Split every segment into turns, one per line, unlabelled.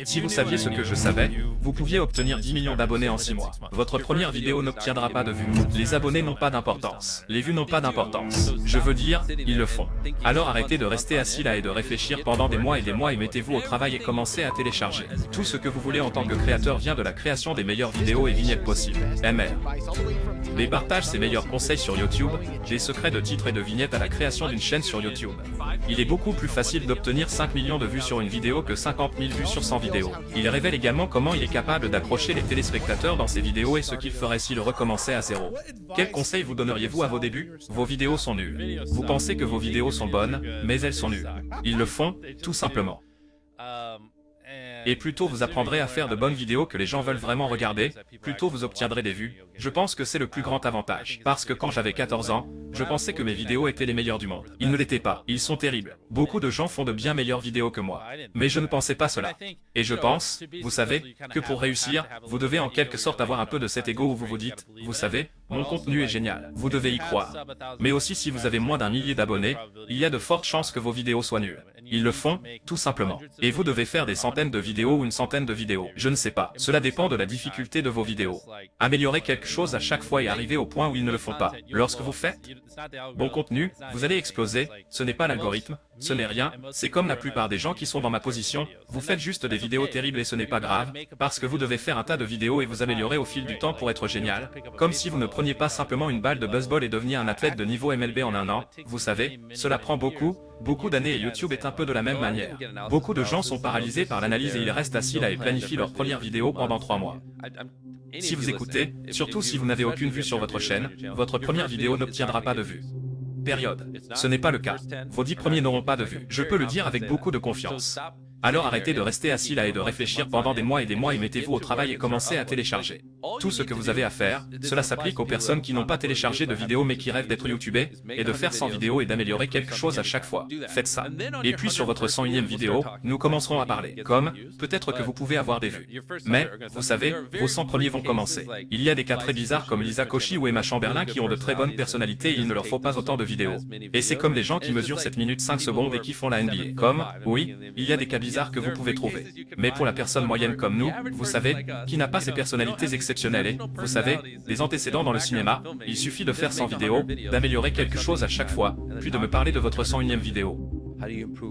Si vous saviez ce que je savais, vous pouviez obtenir 10 millions d'abonnés en 6 mois. Votre première vidéo n'obtiendra pas de vues. Les abonnés n'ont pas d'importance. Les vues n'ont pas d'importance. Je veux dire, ils le font. Alors arrêtez de rester assis là et de réfléchir pendant des mois et mettez-vous au travail et commencez à télécharger. Tout ce que vous voulez en tant que créateur vient de la création des meilleures vidéos et vignettes possibles. MR. Les partage ses meilleurs conseils sur YouTube, des secrets de titres et de vignettes à la création d'une chaîne sur YouTube. Il est beaucoup plus facile d'obtenir 5 millions de vues sur une vidéo que 50 000 vues sur 100 vidéos. Il révèle également comment il est capable d'accrocher les téléspectateurs dans ses vidéos et ce qu'il ferait s'il recommençait à zéro. Quels conseils vous donneriez-vous à vos débuts? Vos vidéos sont nulles. Vous pensez que vos vidéos sont bonnes, mais elles sont nulles. Ils le font, tout simplement. Et plus tôt vous apprendrez à faire de bonnes vidéos que les gens veulent vraiment regarder, plus tôt vous obtiendrez des vues. Je pense que c'est le plus grand avantage. Parce que quand j'avais 14 ans, je pensais que mes vidéos étaient les meilleures du monde. Ils ne l'étaient pas. Ils sont terribles. Beaucoup de gens font de bien meilleures vidéos que moi. Mais je ne pensais pas cela. Et je pense, vous savez, que pour réussir, vous devez en quelque sorte avoir un peu de cet ego où vous vous dites, vous savez, mon contenu est génial. Vous devez y croire. Mais aussi si vous avez moins d'un millier d'abonnés, il y a de fortes chances que vos vidéos soient nulles. Ils le font, tout simplement. Et vous devez faire des centaines de vidéos ou une centaine de vidéos. Je ne sais pas. Cela dépend de la difficulté de vos vidéos. Améliorer quelque chose à chaque fois et arriver au point où ils ne le font pas. Lorsque vous faites bon contenu, vous allez exploser. Ce n'est pas l'algorithme, ce n'est rien. C'est comme la plupart des gens qui sont dans ma position. Vous faites juste des vidéos terribles et ce n'est pas grave, parce que vous devez faire un tas de vidéos et vous améliorer au fil du temps pour être génial. Comme si vous ne preniez pas simplement une balle de baseball et deveniez un athlète de niveau MLB en un an. Vous savez, cela prend beaucoup d'années et YouTube est un peu de la même manière. Beaucoup de gens sont paralysés par l'analyse et ils restent assis là et planifient leur première vidéo pendant 3 mois. Si vous écoutez, surtout si vous n'avez aucune vue sur votre chaîne, votre première vidéo n'obtiendra pas de vues. Période. Ce n'est pas le cas. Vos 10 premiers n'auront pas de vues. Je peux le dire avec beaucoup de confiance. Alors arrêtez de rester assis là et de réfléchir pendant des mois et mettez-vous au travail et commencez à télécharger. Tout ce que vous avez à faire, cela s'applique aux personnes qui n'ont pas téléchargé de vidéos mais qui rêvent d'être youtubés, et de faire 100 vidéos et d'améliorer quelque chose à chaque fois. Faites ça. Et puis sur votre 101e vidéo, nous commencerons à parler. Comme, peut-être que vous pouvez avoir des vues. Mais, vous savez, vos 100 premiers vont commencer. Il y a des cas très bizarres comme Lisa Cauchy ou Emma Chamberlain qui ont de très bonnes personnalités et il ne leur faut pas autant de vidéos. Et c'est comme les gens qui mesurent 7 minutes 5 secondes et qui font la NBA. Comme, oui, il y a des cas bizarres que vous pouvez trouver. Mais pour la personne moyenne comme nous, vous savez, qui n'a pas ces personnalités exceptionnelles et, vous savez, des antécédents dans le cinéma, il suffit de faire 100 vidéos, d'améliorer quelque chose à chaque fois, puis de me parler de votre 101e vidéo.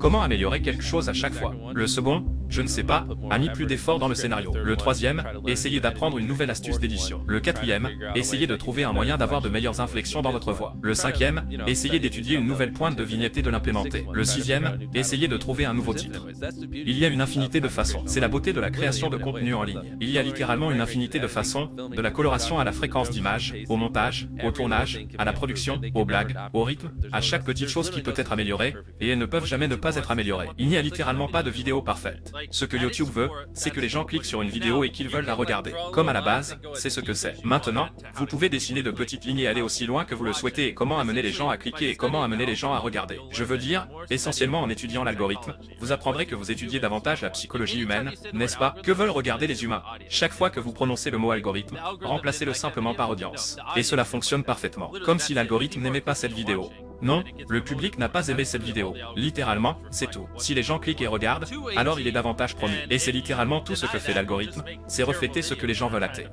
Comment améliorer quelque chose à chaque fois? Le second, je ne sais pas, a mis plus d'efforts dans le scénario. Le troisième, essayez d'apprendre une nouvelle astuce d'édition. Le quatrième, essayez de trouver un moyen d'avoir de meilleures inflexions dans votre voix. Le cinquième, essayez d'étudier une nouvelle pointe de vignette et de l'implémenter. Le sixième, essayez de trouver un nouveau titre. Il y a une infinité de façons. C'est la beauté de la création de contenu en ligne. Il y a littéralement une infinité de façons, de la coloration à la fréquence d'image, au montage, au tournage, à la production, aux blagues, au rythme, à chaque petite chose qui peut être améliorée, et elles ne peuvent jamais ne pas être améliorées. Il n'y a littéralement pas de vidéo parfaite. Ce que YouTube veut, c'est que les gens cliquent sur une vidéo et qu'ils veulent la regarder. Comme à la base, c'est ce que c'est. Maintenant, vous pouvez dessiner de petites lignes et aller aussi loin que vous le souhaitez et comment amener les gens à cliquer et comment amener les gens à regarder. Je veux dire, essentiellement en étudiant l'algorithme, vous apprendrez que vous étudiez davantage la psychologie humaine, n'est-ce pas? Que veulent regarder les humains? Chaque fois que vous prononcez le mot algorithme, remplacez-le simplement par audience. Et cela fonctionne parfaitement. Comme si l'algorithme n'aimait pas cette vidéo. Non, le public n'a pas aimé cette vidéo. Littéralement, c'est tout. Si les gens cliquent et regardent, alors il est davantage promu. Et c'est littéralement tout ce que fait l'algorithme, c'est refléter ce que les gens veulent acter.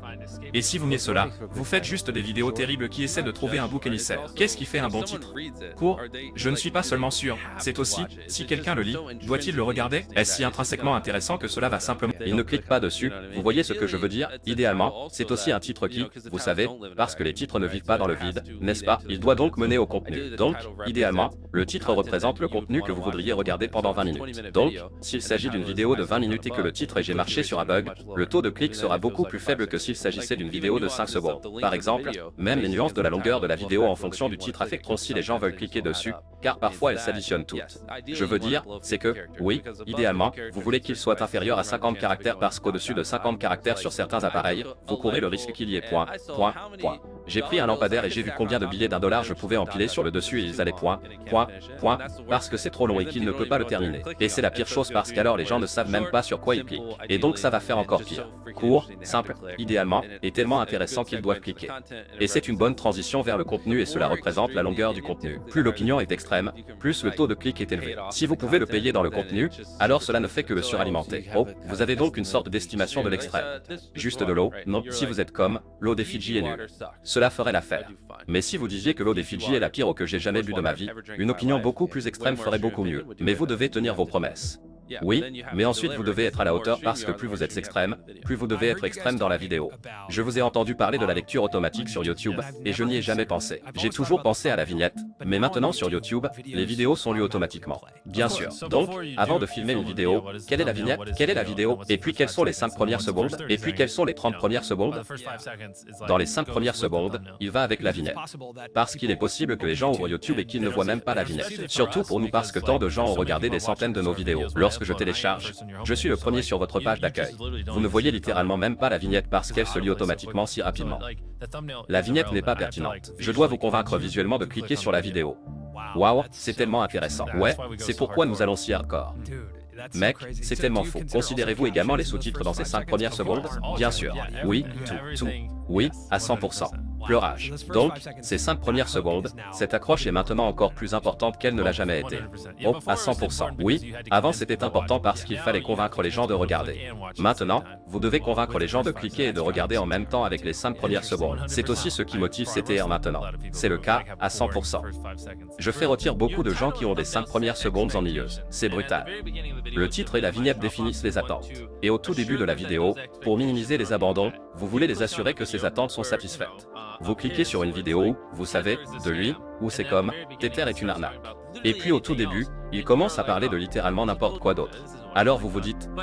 Et si vous niez cela, vous faites juste des vidéos terribles qui essaient de trouver un bouc émissaire. Qu'est-ce qui fait un bon titre? Court? Je ne suis pas seulement sûr, c'est aussi, si quelqu'un le lit, doit-il le regarder? Est-ce si intrinsèquement intéressant que cela va simplement...
Il ne clique pas dessus, vous voyez ce que je veux dire? Idéalement, c'est aussi un titre qui, vous savez, parce que les titres ne vivent pas dans le vide, n'est-ce pas? Il doit donc mener au contenu. Donc, idéalement, le titre représente le contenu que vous voudriez regarder pendant 20 minutes. Donc, s'il s'agit d'une vidéo de 20 minutes et que le titre est « J'ai marché sur un bug », le taux de clic sera beaucoup plus faible que s'il s'agissait d'une vidéo de 5 secondes. Par exemple, même les nuances de la longueur de la vidéo en fonction du titre affecteront si les gens veulent cliquer dessus, car parfois elles s'additionnent toutes. Je veux dire, c'est que, oui, idéalement, vous voulez qu'il soit inférieur à 50 caractères parce qu'au-dessus de 50 caractères sur certains appareils, vous courez le risque qu'il y ait point. J'ai pris un lampadaire et j'ai vu combien de billets d'1 $ je pouvais empiler sur le dessus et ils allaient point, parce que c'est trop long et qu'il ne peut pas le terminer. Et c'est la pire chose parce qu'alors les gens ne savent même pas sur quoi ils cliquent. Et donc ça va faire encore pire. Court, simple, idéalement, et tellement intéressant qu'ils doivent cliquer. Et c'est une bonne transition vers le contenu et cela représente la longueur du contenu. Plus l'opinion est extrême, plus le taux de clic est élevé. Si vous pouvez le payer dans le contenu, alors cela ne fait que le suralimenter. Oh, vous avez donc une sorte d'estimation de l'extrême. Juste de l'eau, non, si vous êtes comme, l'eau des Fidji est nulle. Cela ferait l'affaire. Mais si vous disiez que l'eau des Fidji est la pire eau que j'ai jamais bu de ma vie, une opinion beaucoup plus extrême ferait beaucoup mieux. Mais vous devez tenir vos promesses. Oui, mais ensuite vous devez être à la hauteur parce que plus vous êtes extrême, plus vous devez être extrême dans la vidéo. Je vous ai entendu parler de la lecture automatique sur YouTube, et je n'y ai jamais pensé. J'ai toujours pensé à la vignette, mais maintenant sur YouTube, les vidéos sont lues automatiquement. Bien sûr. Donc, avant de filmer une vidéo, quelle est la vignette? Quelle est la vidéo? Et puis quelles sont les 5 premières secondes? Et puis quelles sont les 30 premières secondes? Dans les 5 premières secondes, il va avec la vignette. Parce qu'il est possible que les gens ouvrent YouTube et qu'ils ne voient même pas la vignette. Surtout pour nous parce que tant de gens ont regardé des centaines de nos vidéos. Lorsque je télécharge, je suis le premier sur votre page d'accueil. Vous ne voyez littéralement même pas la vignette parce qu'elle se lit automatiquement si rapidement. La vignette n'est pas pertinente. Je dois vous convaincre visuellement de cliquer sur la vidéo. Waouh, c'est tellement intéressant. Ouais, c'est pourquoi nous allons si hardcore. Mec, c'est tellement faux. Considérez-vous également les sous-titres dans ces 5 premières secondes? Bien sûr. Oui, tout. Oui, à 100%. Pleurage. Donc, ces 5 premières secondes, cette accroche est maintenant encore plus importante qu'elle ne l'a jamais été. Oh, à 100%. Oui, avant c'était important parce qu'il fallait convaincre les gens de regarder. Maintenant, vous devez convaincre les gens de cliquer et de regarder en même temps avec les 5 premières secondes. C'est aussi ce qui motive CTR maintenant. C'est le cas, à 100%. Je fais retirer beaucoup de gens qui ont des 5 premières secondes ennuyeuses. C'est brutal. Le titre et la vignette définissent les attentes. Et au tout début de la vidéo, pour minimiser les abandons, vous voulez les assurer que ces attentes sont satisfaites. Vous cliquez sur une vidéo où, vous savez, de lui, où c'est comme, Tether est une arnaque. Et puis au tout début, il commence à parler de littéralement n'importe quoi d'autre. Alors vous vous dites, oh,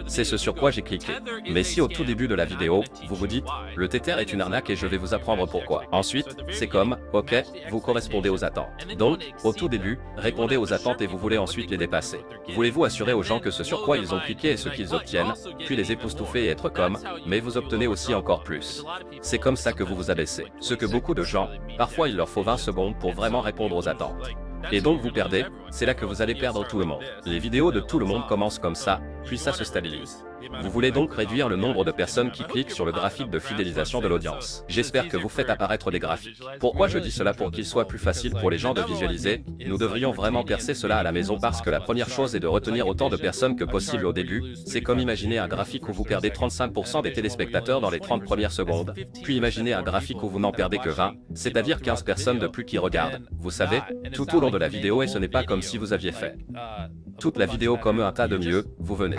c'est ce sur quoi j'ai cliqué. Mais si au tout début de la vidéo, vous vous dites, le Tether est une arnaque et je vais vous apprendre pourquoi. Ensuite, c'est comme, ok, vous correspondez aux attentes. Donc, au tout début, répondez aux attentes et vous voulez ensuite les dépasser. Voulez-vous assurer aux gens que ce sur quoi ils ont cliqué est ce qu'ils obtiennent, puis les époustoufler et être comme, mais vous obtenez aussi encore plus. C'est comme ça que vous vous abaissez. Ce que beaucoup de gens, parfois il leur faut 20 secondes pour vraiment répondre aux attentes. Et donc vous perdez, c'est là que vous allez perdre tout le monde. Les vidéos de tout le monde commencent comme ça, puis ça se stabilise. Vous voulez donc réduire le nombre de personnes qui cliquent sur le graphique de fidélisation de l'audience. J'espère que vous faites apparaître des graphiques. Pourquoi je dis cela? Pour qu'il soit plus facile pour les gens de visualiser, nous devrions vraiment percer cela à la maison parce que la première chose est de retenir autant de personnes que possible au début. C'est comme imaginer un graphique où vous perdez 35% des téléspectateurs dans les 30 premières secondes, puis imaginez un graphique où vous n'en perdez que 20, c'est-à-dire 15 personnes de plus qui regardent. Vous savez, tout au long de la vidéo et ce n'est pas comme si vous aviez fait toute la vidéo comme un tas de mieux, vous venez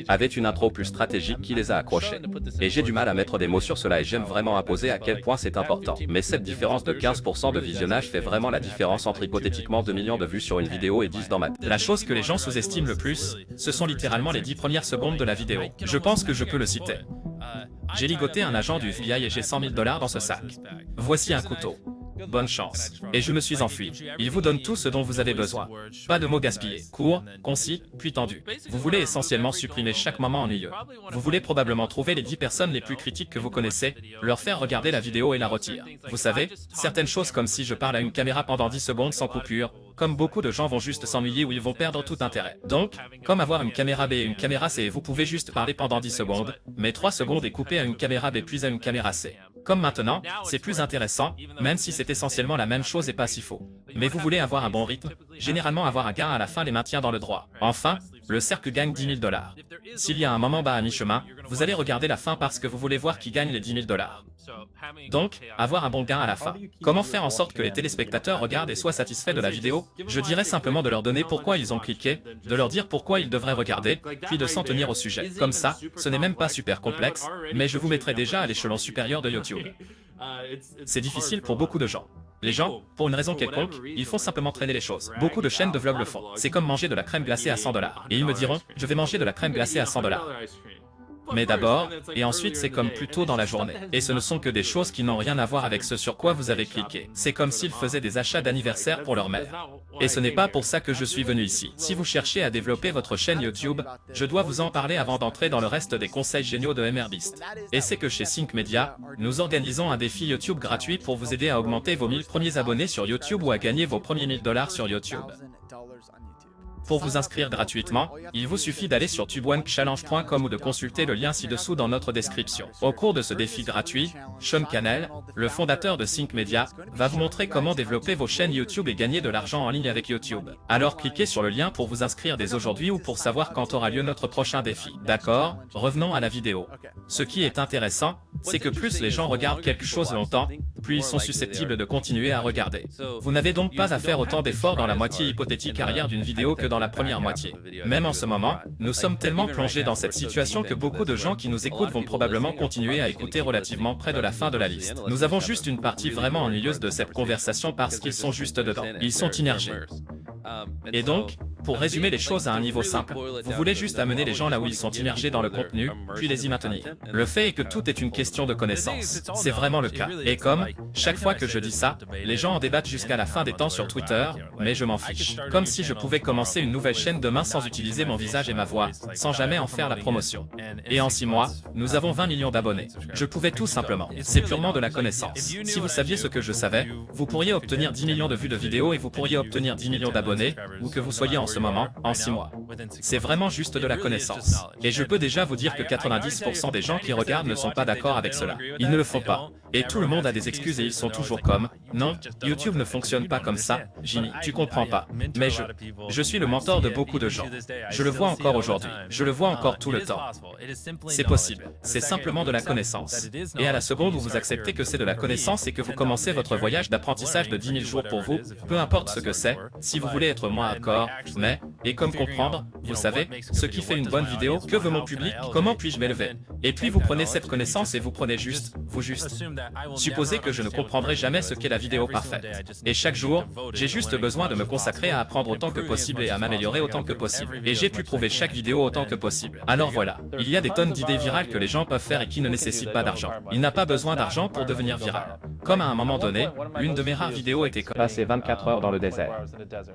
avec une intro plus stratégique qui les a accrochés. Et j'ai du mal à mettre des mots sur cela et j'aime vraiment imposer à quel point c'est important. Mais cette différence de 15% de visionnage fait vraiment la différence entre hypothétiquement 2 millions de vues sur une vidéo et 10 dans ma tête.
La chose que les gens sous-estiment le plus, ce sont littéralement les 10 premières secondes de la vidéo. Je pense que je peux le citer. J'ai ligoté un agent du FBI et j'ai 100 000 $ dans ce sac. Voici un couteau. Bonne chance. Et je me suis enfui. Il vous donne tout ce dont vous avez besoin. Pas de mots gaspillés. Court, concis, puis tendu. Vous voulez essentiellement supprimer chaque moment ennuyeux. Vous voulez probablement trouver les 10 personnes les plus critiques que vous connaissez, leur faire regarder la vidéo et la retirer. Vous savez, certaines choses comme si je parle à une caméra pendant 10 secondes sans coupure, comme beaucoup de gens vont juste s'ennuyer ou ils vont perdre tout intérêt. Donc, comme avoir une caméra B et une caméra C, vous pouvez juste parler pendant 10 secondes, mais 3 secondes est coupé à une caméra B puis à une caméra C. Comme maintenant, c'est plus intéressant, même si c'est essentiellement la même chose et pas si faux. Mais vous voulez avoir un bon rythme, généralement avoir un gain à la fin les maintient dans le droit. Enfin, le cercle gagne 10 000 $. S'il y a un moment bas à mi-chemin, vous allez regarder la fin parce que vous voulez voir qui gagne les 10 000 $. Donc, avoir un bon gain à la fin. Comment faire en sorte que les téléspectateurs regardent et soient satisfaits de la vidéo? Je dirais simplement de leur donner pourquoi ils ont cliqué, de leur dire pourquoi ils devraient regarder, puis de s'en tenir au sujet. Comme ça, ce n'est même pas super complexe, mais je vous mettrai déjà à l'échelon supérieur de YouTube. C'est difficile pour beaucoup de gens. Les gens, pour une raison quelconque, ils font simplement traîner les choses. Beaucoup de chaînes de vlog le font. C'est comme manger de la crème glacée à 100 $. Et ils me diront, je vais manger de la crème glacée à 100 $. Mais d'abord, et ensuite c'est comme plus tôt dans la journée. Et ce ne sont que des choses qui n'ont rien à voir avec ce sur quoi vous avez cliqué. C'est comme s'ils faisaient des achats d'anniversaire pour leur mère. Et ce n'est pas pour ça que je suis venu ici. Si vous cherchez à développer votre chaîne YouTube, je dois vous en parler avant d'entrer dans le reste des conseils géniaux de MRBeast. Et c'est que chez Sync Media, nous organisons un défi YouTube gratuit pour vous aider à augmenter vos 1000 premiers abonnés sur YouTube ou à gagner vos premiers $1000 sur YouTube. Pour vous inscrire gratuitement, il vous suffit d'aller sur tubeonechallenge.com ou de consulter le lien ci-dessous dans notre description. Au cours de ce défi gratuit, Sean Cannell, le fondateur de Sync Media, va vous montrer comment développer vos chaînes YouTube et gagner de l'argent en ligne avec YouTube. Alors cliquez sur le lien pour vous inscrire dès aujourd'hui ou pour savoir quand aura lieu notre prochain défi. D'accord, revenons à la vidéo. Ce qui est intéressant, c'est que plus les gens regardent quelque chose longtemps, plus ils sont susceptibles de continuer à regarder. Vous n'avez donc pas à faire autant d'efforts dans la moitié hypothétique arrière d'une vidéo que dans la première moitié. Même en ce moment, nous sommes tellement plongés dans cette situation que beaucoup de gens qui nous écoutent vont probablement continuer à écouter relativement près de la fin de la liste. Nous avons juste une partie vraiment ennuyeuse de cette conversation parce qu'ils sont juste dedans. Ils sont immergés. Et donc, pour résumer les choses à un niveau simple, vous voulez juste amener les gens là où ils sont immergés dans le contenu, puis les y maintenir. Le fait est que tout est une question de connaissance. C'est vraiment le cas. Et comme, chaque fois que je dis ça, les gens en débattent jusqu'à la fin des temps sur Twitter, mais je m'en fiche. Comme si je pouvais commencer une nouvelle chaîne demain sans utiliser mon visage et ma voix, sans jamais en faire la promotion. Et en 6 mois, nous avons 20 millions d'abonnés. Je pouvais tout simplement. C'est purement de la connaissance. Si vous saviez ce que je savais, vous pourriez obtenir 10 millions de vues de vidéos et vous pourriez obtenir 10 millions d'abonnés, où que vous soyez en ce moment, en 6 mois. C'est vraiment juste de la connaissance. Et je peux déjà vous dire que 90% des gens qui regardent ne sont pas d'accord avec cela. Ils ne le font pas. Et tout le monde a des excuses et ils sont toujours comme « Non, YouTube ne fonctionne pas comme ça, Jimmy, tu comprends pas. » Mais je suis le mentor de beaucoup de gens. Je le vois encore aujourd'hui. Je le vois encore tout le temps. C'est possible. C'est simplement de la connaissance. Et à la seconde où vous acceptez que c'est de la connaissance et que vous commencez votre voyage d'apprentissage de 10 000 jours pour vous, peu importe ce que c'est, si vous voulez être moins hardcore, mais, et comme comprendre, vous savez, ce qui fait une bonne vidéo, que veut mon public, comment puis-je m'élever. Et puis vous prenez cette connaissance et vous prenez juste. Supposez que je ne comprendrai jamais ce qu'est la vidéo parfaite. Et chaque jour, j'ai juste besoin de me consacrer à apprendre autant que possible et à m'améliorer autant que possible. Et j'ai pu prouver chaque vidéo autant que possible. Alors voilà, il y a des tonnes d'idées virales que les gens peuvent faire et qui ne nécessitent pas d'argent. Il n'a pas besoin d'argent pour devenir viral. Comme à un moment donné, l'une de mes rares vidéos était comme
Passer 24 heures dans le désert.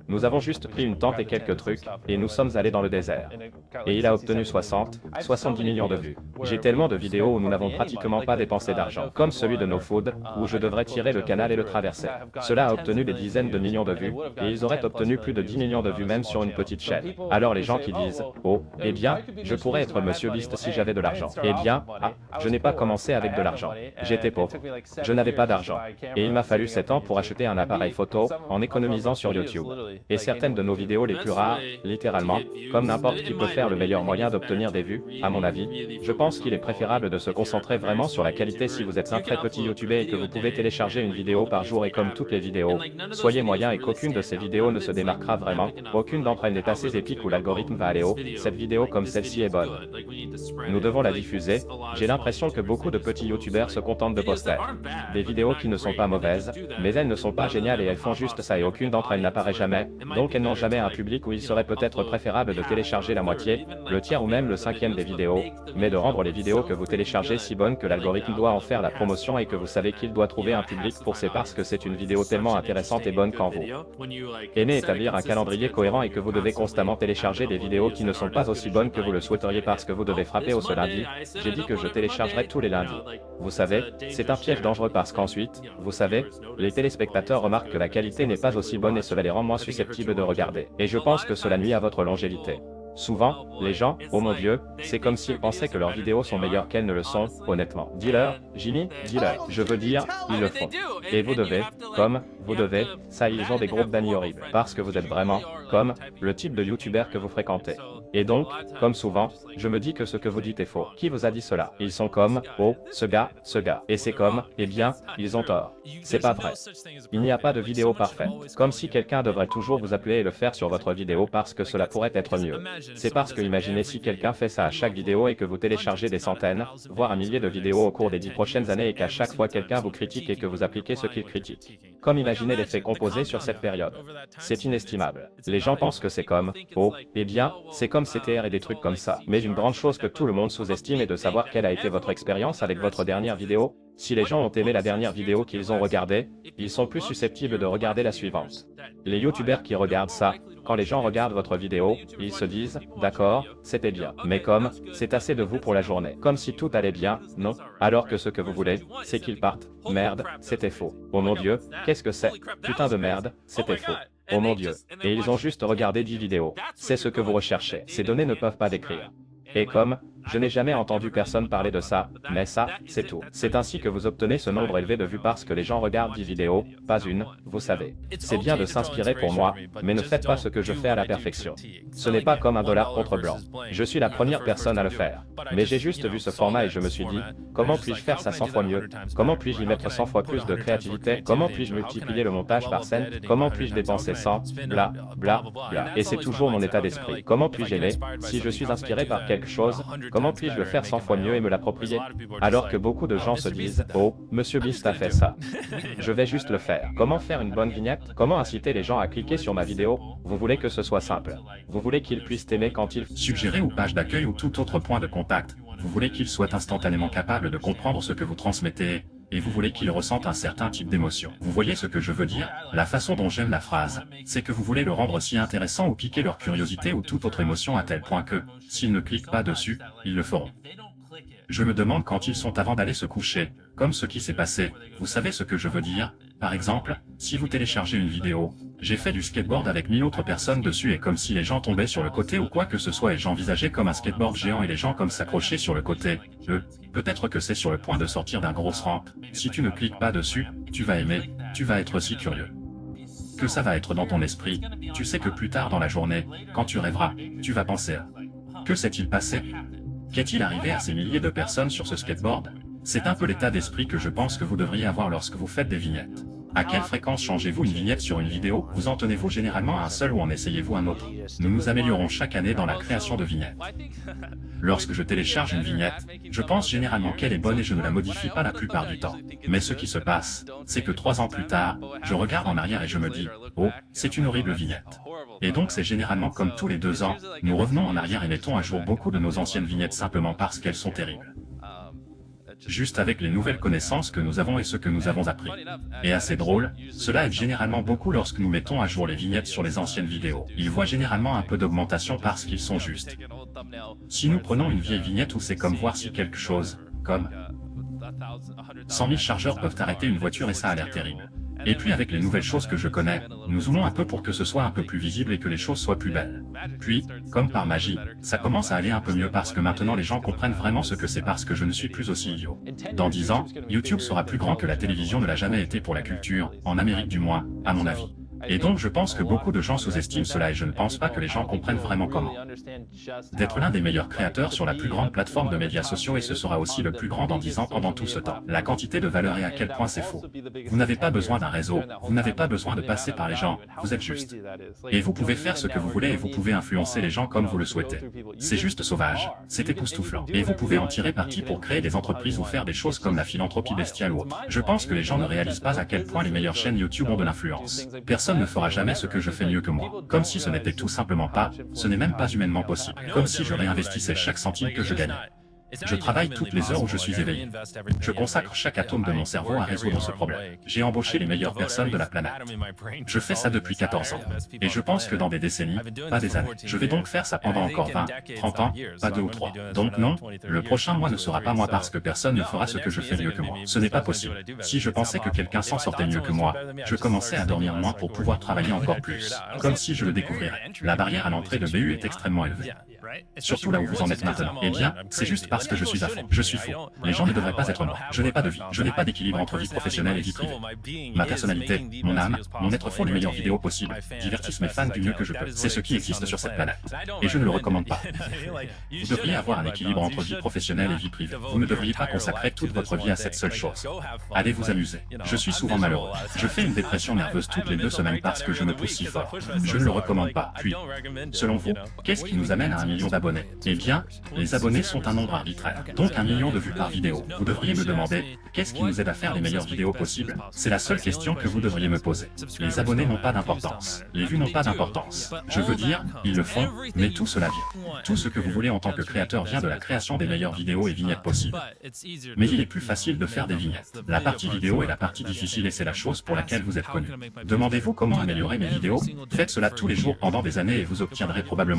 Nous avons juste pris une tente et quelques trucs, et nous sommes allés dans le désert. Et il a obtenu 70 millions de vues. J'ai tellement de vidéos où nous n'avons pratiquement pas dépensé d'argent, comme celui de No Food, où je devrais tirer le canal et le traverser. Cela a obtenu des dizaines de millions de vues, et ils auraient obtenu plus de 10 millions de vues même sur une petite chaîne. Alors les gens qui disent « Oh, eh bien, je pourrais être Monsieur Beast si j'avais de l'argent. » Eh bien, je n'ai pas commencé avec de l'argent. J'étais pauvre. Je n'avais pas d'argent. Et il m'a fallu 7 ans pour acheter un appareil photo, en économisant sur YouTube. Et certaines de nos vidéos les plus rares, littéralement, comme n'importe qui peut faire le meilleur moyen d'obtenir des vues, à mon avis, je pense qu'il est préférable de se concentrer vraiment sur la qualité si vous êtes un très petit YouTuber et que vous pouvez télécharger une vidéo par jour et comme toutes les vidéos, soyez moyen et qu'aucune de ces vidéos ne se démarquera vraiment, aucune d'entre elles n'est assez épique où l'algorithme va aller haut, cette vidéo comme celle-ci est bonne. Nous devons la diffuser, j'ai l'impression que beaucoup de petits YouTubers se contentent de poster des vidéos qui ne sont pas mauvaises, mais elles ne sont pas géniales et elles font juste ça et aucune d'entre elles n'apparaît jamais, donc elles n'ont jamais un public où il serait peut-être préférable de télécharger la moitié, le tiers ou même le cinquième des vidéos, mais de rendre les vidéos que vous téléchargez si bonnes que l'algorithme doit en faire la promotion et que vous savez qu'il doit trouver un public pour c'est parce que c'est une vidéo tellement intéressante et bonne qu'en vous aimez établir un calendrier cohérent et que vous devez constamment télécharger des vidéos qui ne sont pas aussi bonnes que vous le souhaiteriez parce que vous devez frapper au ce lundi, j'ai dit que je téléchargerai tous les lundis. Vous savez, c'est un piège dangereux parce qu'ensuite, vous savez, les téléspectateurs remarquent que la qualité n'est pas aussi bonne et cela les rend moins susceptibles de regarder. Et je pense que cela nuit à votre longévité. Souvent, les gens, oh mon Dieu, c'est comme s'ils pensaient que leurs vidéos sont meilleures qu'elles ne le sont, honnêtement. Dis-leur, Jimmy, dis-leur. Je veux dire, ils le font. Et vous devez, ça ils ont des groupes d'amis horribles. Parce que vous êtes vraiment, comme, le type de youtubeur que vous fréquentez. Et donc, comme souvent, je me dis que ce que vous dites est faux. Qui vous a dit cela? Ils sont comme, oh, ce gars. Et c'est comme, eh bien, ils ont tort. C'est pas vrai. Il n'y a pas de vidéo parfaite. Comme si quelqu'un devrait toujours vous appeler et le faire sur votre vidéo parce que cela pourrait être mieux. C'est parce que imaginez si quelqu'un fait ça à chaque vidéo et que vous téléchargez des centaines, voire un millier de vidéos au cours des 10 prochaines années et qu'à chaque fois quelqu'un vous critique et que vous appliquez ce qu'il critique. Comme imaginez l'effet composé sur cette période. C'est inestimable. Les gens pensent que c'est comme, oh, eh bien, c'est comme
comme CTR et des trucs comme ça. Mais une grande chose que tout le monde sous-estime est de savoir quelle a été votre expérience avec votre dernière vidéo. Si les gens ont aimé la dernière vidéo qu'ils ont regardée, ils sont plus susceptibles de regarder la suivante. Les youtubeurs qui regardent ça, quand les gens regardent votre vidéo, ils se disent « D'accord, c'était bien. Mais comme, c'est assez de vous pour la journée. Comme si tout allait bien, non. Alors que ce que vous voulez, c'est qu'ils partent. Merde, c'était faux. Oh mon Dieu, qu'est-ce que c'est? Putain de merde, c'était faux. Oh mon Dieu. Et ils ont juste regardé 10 vidéos. C'est ce que vous recherchez. Ces données ne peuvent pas décrire. Et comme, je n'ai jamais entendu personne parler de ça, mais ça, c'est tout. C'est ainsi que vous obtenez ce nombre élevé de vues parce que les gens regardent 10 vidéos, pas une, vous savez. C'est bien de s'inspirer pour moi, mais ne faites pas ce que je fais à la perfection. Ce n'est pas comme $1 contre blanc. Je suis la première personne à le faire. Mais j'ai juste vu ce format et je me suis dit, comment puis-je faire ça 100 fois mieux? Comment puis-je y mettre 100 fois plus de créativité? Comment puis-je multiplier le montage par scène? Comment puis-je dépenser 100, bla, bla, bla. Et c'est toujours mon état d'esprit. Comment puis-je aimer? Si je suis inspiré par quelque chose, comment puis-je le faire 100 fois mieux et me l'approprier? Alors que beaucoup de gens se disent « Oh, Monsieur Beast a fait ça. Je vais juste le faire. » Comment faire une bonne vignette? Comment inciter les gens à cliquer sur ma vidéo? Vous voulez que ce soit simple. Vous voulez qu'ils puissent t'aimer quand ils
suggérer ou page d'accueil ou tout autre point de contact. Vous voulez qu'ils soient instantanément capables de comprendre ce que vous transmettez, et vous voulez qu'ils ressentent un certain type d'émotion. Vous voyez ce que je veux dire? La façon dont j'aime la phrase, c'est que vous voulez le rendre si intéressant ou piquer leur curiosité ou toute autre émotion à tel point que, s'ils ne cliquent pas dessus, ils le feront. Je me demande quand ils sont avant d'aller se coucher, comme ce qui s'est passé. Vous savez ce que je veux dire? Par exemple, si vous téléchargez une vidéo, j'ai fait du skateboard avec 1000 autres personnes dessus et comme si les gens tombaient sur le côté ou quoi que ce soit et j'envisageais comme un skateboard géant et les gens comme s'accrochaient sur le côté. Peut-être que c'est sur le point de sortir d'un grosse rampe. Si tu ne cliques pas dessus, tu vas aimer, tu vas être si curieux. Que ça va être dans ton esprit. Tu sais que plus tard dans la journée, quand tu rêveras, tu vas penser à que s'est-il passé? Qu'est-il arrivé à ces milliers de personnes sur ce skateboard? C'est un peu l'état d'esprit que je pense que vous devriez avoir lorsque vous faites des vignettes. À quelle fréquence changez-vous une vignette sur une vidéo? Vous en tenez-vous généralement à un seul ou en essayez-vous un autre? Nous nous améliorons chaque année dans la création de vignettes. Lorsque je télécharge une vignette, je pense généralement qu'elle est bonne et je ne la modifie pas la plupart du temps. Mais ce qui se passe, c'est que 3 ans plus tard, je regarde en arrière et je me dis « Oh, c'est une horrible vignette ». Et donc c'est généralement comme tous les 2 ans, nous revenons en arrière et mettons à jour beaucoup de nos anciennes vignettes simplement parce qu'elles sont terribles. Juste avec les nouvelles connaissances que nous avons et ce que nous avons appris. Et assez drôle, cela aide généralement beaucoup lorsque nous mettons à jour les vignettes sur les anciennes vidéos. Ils voient généralement un peu d'augmentation parce qu'ils sont justes. Si nous prenons une vieille vignette où c'est comme voir si quelque chose, comme 100 000 chargeurs peuvent arrêter une voiture et ça a l'air terrible. Et puis avec les nouvelles choses que je connais, nous zoomons un peu pour que ce soit un peu plus visible et que les choses soient plus belles. Puis, comme par magie, ça commence à aller un peu mieux parce que maintenant les gens comprennent vraiment ce que c'est parce que je ne suis plus aussi idiot. Dans 10 ans, YouTube sera plus grand que la télévision ne l'a jamais été pour la culture, en Amérique du moins, à mon avis. Et donc je pense que beaucoup de gens sous-estiment cela et je ne pense pas que les gens comprennent vraiment comment. D'être l'un des meilleurs créateurs sur la plus grande plateforme de médias sociaux et ce sera aussi le plus grand dans 10 ans pendant tout ce temps. La quantité de valeur et à quel point c'est faux. Vous n'avez pas besoin d'un réseau, vous n'avez pas besoin de passer par les gens, vous êtes juste. Et vous pouvez faire ce que vous voulez et vous pouvez influencer les gens comme vous le souhaitez. C'est juste sauvage, c'est époustouflant. Et vous pouvez en tirer parti pour créer des entreprises ou faire des choses comme la philanthropie bestiale ou autre. Je pense que les gens ne réalisent pas à quel point les meilleures chaînes YouTube ont de l'influence. Personne ne fera jamais ce que je fais mieux que moi. Comme si ce n'était tout simplement pas, ce n'est même pas humainement possible. Comme si je réinvestissais chaque centime que je gagnais. Je travaille toutes les heures où je suis éveillé. Je consacre chaque atome de mon cerveau à résoudre ce problème. J'ai embauché les meilleures personnes de la planète. Je fais ça depuis 14 ans. Et je pense que dans des décennies, pas des années. Je vais donc faire ça pendant encore 20, 30 ans, pas 2 ou 3. Donc non, le prochain mois ne sera pas moi parce que personne ne fera ce que je fais mieux que moi. Ce n'est pas possible. Si je pensais que quelqu'un s'en sortait mieux que moi, je commençais à dormir moins pour pouvoir travailler encore plus. Comme si je le découvrirais. La barrière à l'entrée de BU est extrêmement élevée. Surtout là où vous en êtes maintenant. Eh bien, c'est juste parce que je suis à fond. Je suis fou. Les gens ne devraient pas être moi. Je n'ai pas de vie. Je n'ai pas d'équilibre entre vie professionnelle et vie privée. Ma personnalité, mon âme, mon être font les meilleures vidéos possibles, divertissent mes fans du mieux que je peux. C'est ce qui existe sur cette planète. Et je ne le recommande pas. Vous devriez avoir un équilibre entre vie professionnelle et vie privée. Vous ne devriez pas consacrer toute votre vie à cette seule chose. Allez vous amuser. Je suis souvent malheureux. Je fais une dépression nerveuse toutes les 2 semaines parce que je me pousse si fort. Je ne le recommande pas. Puis, selon vous, qu'est-ce qui nous amène à 1 million d'abonnés? Eh bien, les abonnés sont un nombre arbitraire. arbitraire. Donc 1 million de vues par vidéo. Vous devriez me demander, qu'est-ce qui nous aide à faire les meilleures vidéos possibles? C'est la seule question que vous devriez me poser. Les abonnés n'ont pas d'importance. Les vues n'ont pas d'importance. Je veux dire, ils le font, mais tout cela vient. Tout ce que vous voulez en tant que créateur vient de la création des meilleures vidéos et vignettes possibles. Mais il est plus facile de faire des vignettes. La partie vidéo est la partie difficile et c'est la chose pour laquelle vous êtes connu. Demandez-vous comment améliorer mes vidéos? Faites cela tous les jours pendant des années et vous obtiendrez probablement